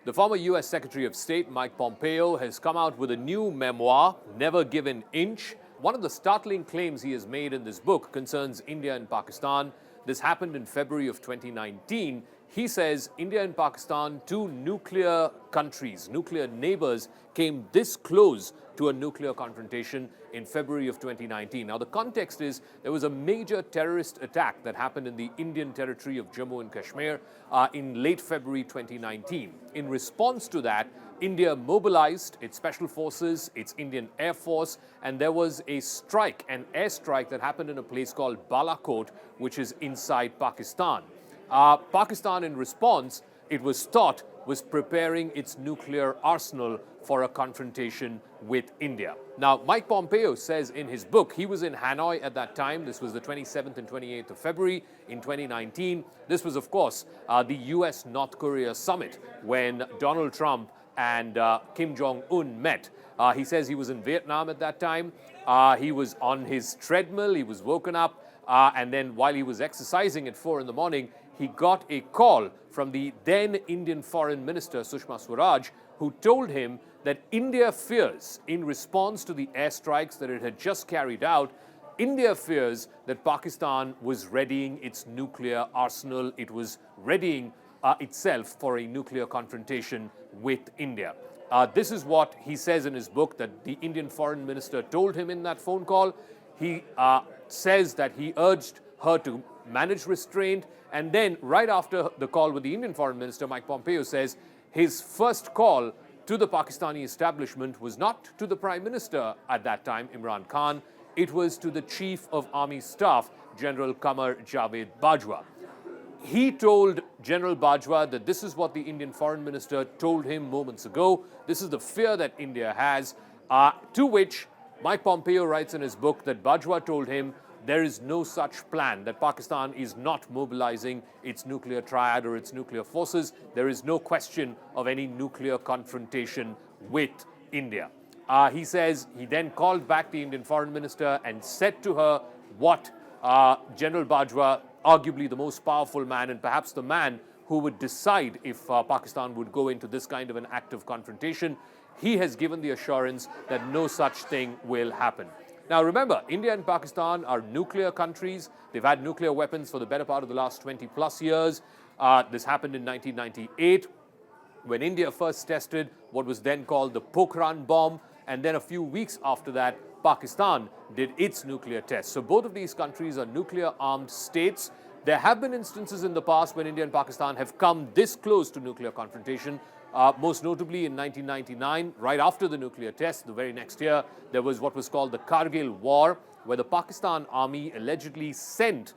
The former U.S. Secretary of State, Mike Pompeo, has come out with a new memoir, Never Give an Inch. One of the startling claims he has made in this book concerns India and Pakistan. This happened in February of 2019. He says India and Pakistan, two nuclear countries, nuclear neighbors, came this close to a nuclear confrontation in February of 2019. Now, the context is there was a major terrorist attack that happened in the Indian territory of Jammu and Kashmir in late February 2019. In response to that, India mobilized its special forces, its Indian Air Force, and there was a strike, an airstrike that happened in a place called Balakot, which is inside Pakistan. Pakistan, in response, it was thought, was preparing its nuclear arsenal for a confrontation with India. Now, Mike Pompeo says in his book, he was in Hanoi at that time. This was the 27th and 28th of February in 2019. This was, of course, the US-North Korea summit when Donald Trump and Kim Jong-un met. He says he was in Vietnam at that time. He was on his treadmill. He was woken up. And then while he was exercising at 4 in the morning, he got a call from the then Indian Foreign Minister, Sushma Swaraj, who told him that India fears, in response to the airstrikes that it had just carried out, India fears that Pakistan was readying its nuclear arsenal. It was readying itself for a nuclear confrontation with India. This is what he says in his book that the Indian Foreign Minister told him in that phone call. He says that he urged her to manage restraint. And then right after the call with the Indian Foreign Minister, Mike Pompeo says his first call to the Pakistani establishment was not to the Prime Minister at that time, Imran Khan. It was to the Chief of Army Staff, General Qamar Javed Bajwa. He told General Bajwa that this is what the Indian Foreign Minister told him moments ago. This is the fear that India has, to which Mike Pompeo writes in his book that Bajwa told him there is no such plan, that Pakistan is not mobilizing its nuclear triad or its nuclear forces. There is no question of any nuclear confrontation with India. He says he then called back the Indian Foreign Minister and said to her what General Bajwa, arguably the most powerful man and perhaps the man who would decide if Pakistan would go into this kind of an active confrontation, he has given the assurance that no such thing will happen. Now, remember, India and Pakistan are nuclear countries. They've had nuclear weapons for the better part of the last 20 plus years. This happened in 1998 when India first tested what was then called the Pokhran bomb. And then a few weeks after that, Pakistan did its nuclear test. So both of these countries are nuclear-armed states. There have been instances in the past when India and Pakistan have come this close to nuclear confrontation. Most notably in 1999, right after the nuclear test, the very next year, there was what was called the Kargil War, where the Pakistan army allegedly sent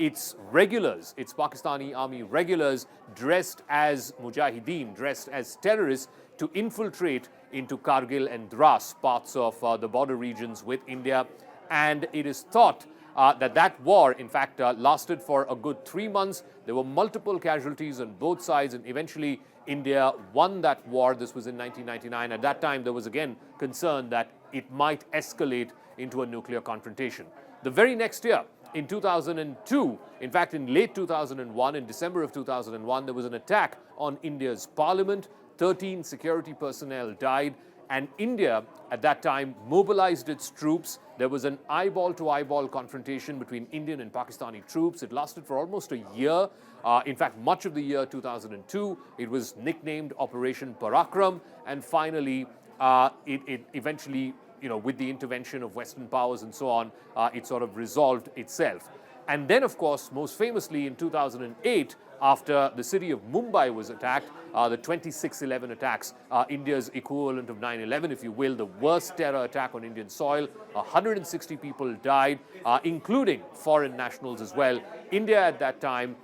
its regulars, its Pakistani army regulars, dressed as mujahideen, dressed as terrorists, to infiltrate into Kargil and Dras, parts of the border regions with India. And it is thought that war, in fact, lasted for a good 3 months. There were multiple casualties on both sides, and eventually India won that war. This was in 1999. At that time, there was again concern that it might escalate into a nuclear confrontation. The very next year, in 2002, in fact, in late 2001, in December of 2001, there was an attack on India's parliament. 13 security personnel died. And India, at that time, mobilized its troops. There was an eyeball-to-eyeball confrontation between Indian and Pakistani troops. It lasted for almost a year. In fact, much of the year 2002. It was nicknamed Operation Parakram. And finally, it eventually, with the intervention of Western powers and so on, it sort of resolved itself. And then, of course, most famously in 2008, after the city of Mumbai was attacked, the 26/11 attacks, India's equivalent of 9/11, if you will, the worst terror attack on Indian soil. 160 people died, including foreign nationals as well. India at that time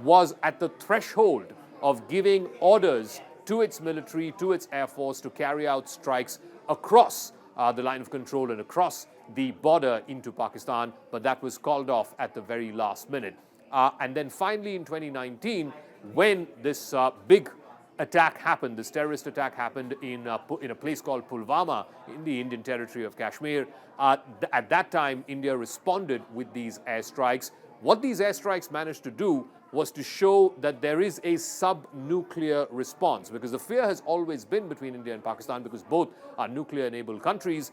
was at the threshold of giving orders to its military, to its air force, to carry out strikes across the line of control and across the border into Pakistan, but that was called off at the very last minute. And then finally in 2019, when this big attack happened, this terrorist attack happened in a place called Pulwama in the Indian territory of Kashmir, at that time, India responded with these airstrikes. What these airstrikes managed to do was to show that there is a sub-nuclear response, because the fear has always been between India and Pakistan, because both are nuclear-enabled countries,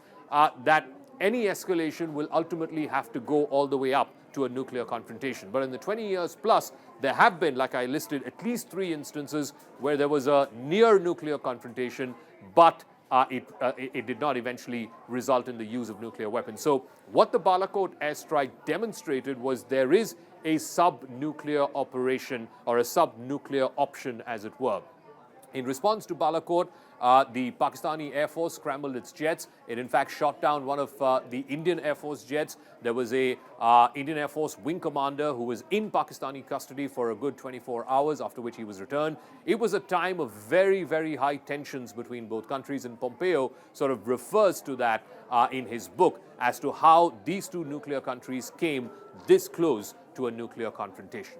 that any escalation will ultimately have to go all the way up to a nuclear confrontation. But in the 20 years plus, there have been, like I listed, at least 3 instances where there was a near nuclear confrontation, but it did not eventually result in the use of nuclear weapons. So what the Balakot airstrike demonstrated was there is a sub-nuclear operation, or a sub-nuclear option, as it were. In response to Balakot, the Pakistani Air Force scrambled its jets. It in fact shot down one of the Indian Air Force jets. There was a Indian Air Force wing commander who was in Pakistani custody for a good 24 hours, after which he was returned. It was a time of very, very high tensions between both countries, and Pompeo sort of refers to that in his book as to how these two nuclear countries came this close to a nuclear confrontation.